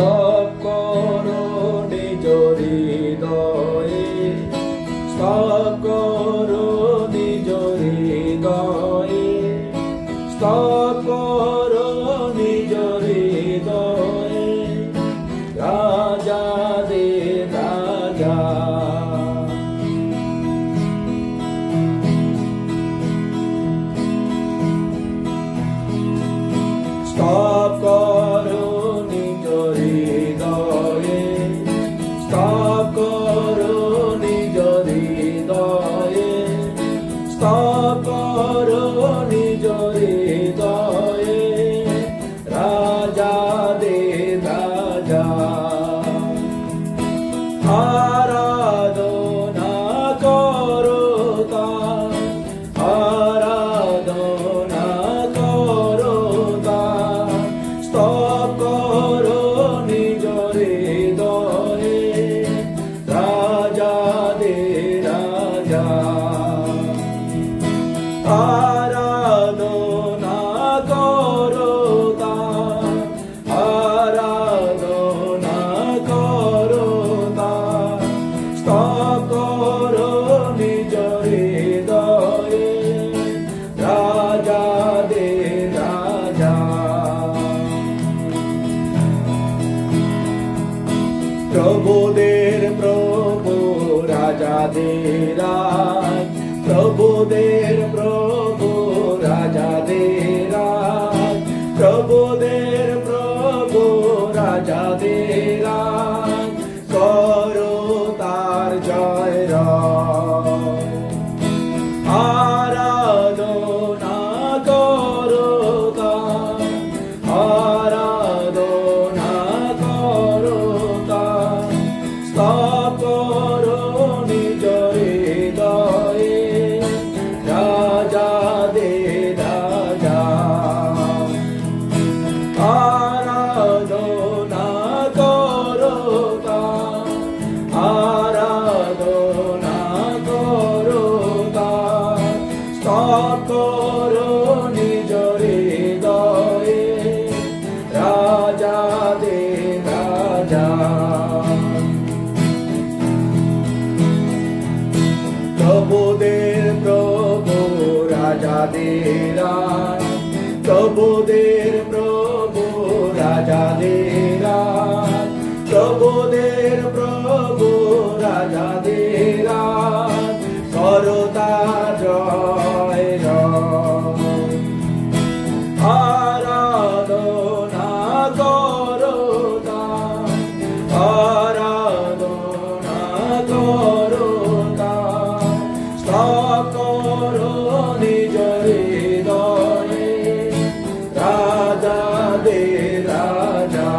স্তব করো নিজ হৃদয়ে, স্তব করো নিজ হৃদয়ে, স্তব করো নিজ হৃদয়ে, রাজাদের রাজা। স্তব করো নিজ হৃদয়ে, স্তব করো নিজ হৃদয়ে, স্তব করো নিজ হৃদয়ে, রাজাদের রাজা। আরাধনা করো তার, আরাধনা করো তার, স্তব করো নিজ হৃদয়ে, রাজাদের রাজা। আরাধনা করো তার, আরাধনা করো তার, স্তব করো নিজ হৃদয়ে, রাজাদের রাজা। প্রভুদের প্রভু রাজাদের রাজ, প্রভুদের প্রভু রাজাদের রাজ, প্রভুদের প্রভু রাজাদের রাজ, করো তার জয় রায়। আরাধনা করো তার, আরাধনা করো তার, স্তব করো নিজ হৃদয়ে, রাজাদের রাজা। আরাধনা করো তার, আরাধনা করো তার, স্তব করো নিজ হৃদয়ে, রাজাদের রাজা। প্রভুদের প্রভু রাজাদের রাজ, প্রভুদের প্রভু রাজাদের রাজ, প্রভুদের প্রভু রাজাদের রাজ, করো তার জয় জয়। আরাধনা করো তার, আরাধনা করো তার, স্তব করো নিজ হৃদয়ে, রাজাদের রাজা।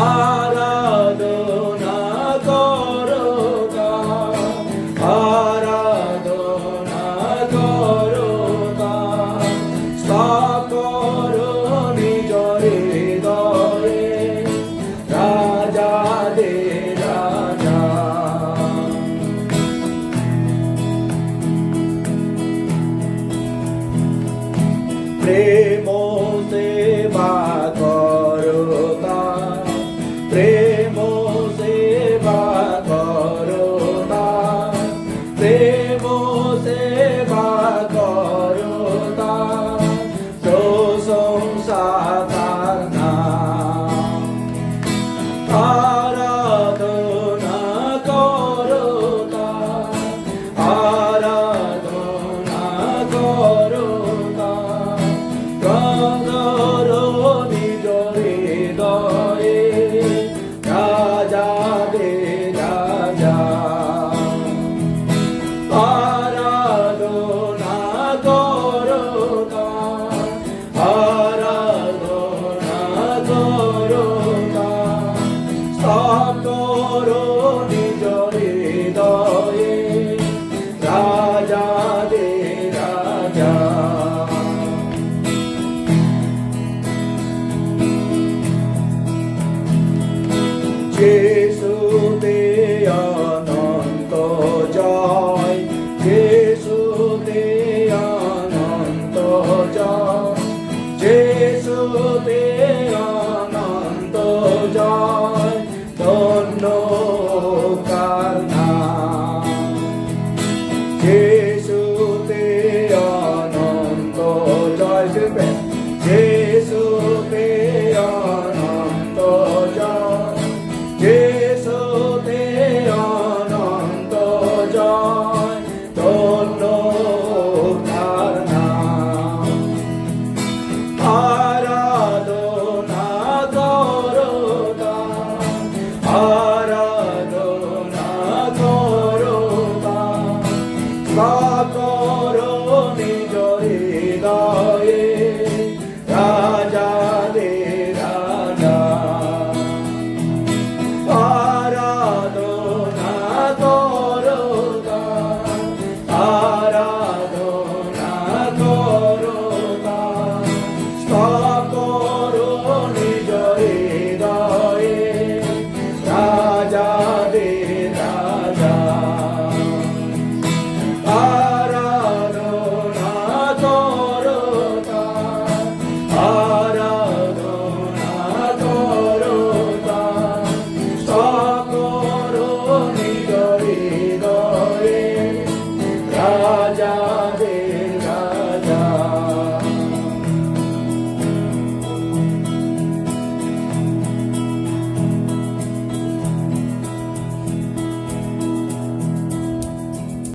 আরাধনা করো তার, আরাধনা করো তার, স্তব করো নিজ হৃদয়ে, রাজাদের রাজা। প্রেম সেবা করো তার, প্রেম সেবা করো তার, প্রেম সেবা করো তার, প্রশংসা তার নাম। আরাধনা করো তার, আরাধনা করো তার, করো নিজ হৃদয়ে, রাজাদের রাজা। আরাধনা করো তার, আরাধনা করো তার, স্তব করো নিজ হৃদয়ে, রাজাদের রাজা। যিশুতে অনন্ত জয়, যিশুতে অনন্ত জয়, যিশুতে অনন্ত যে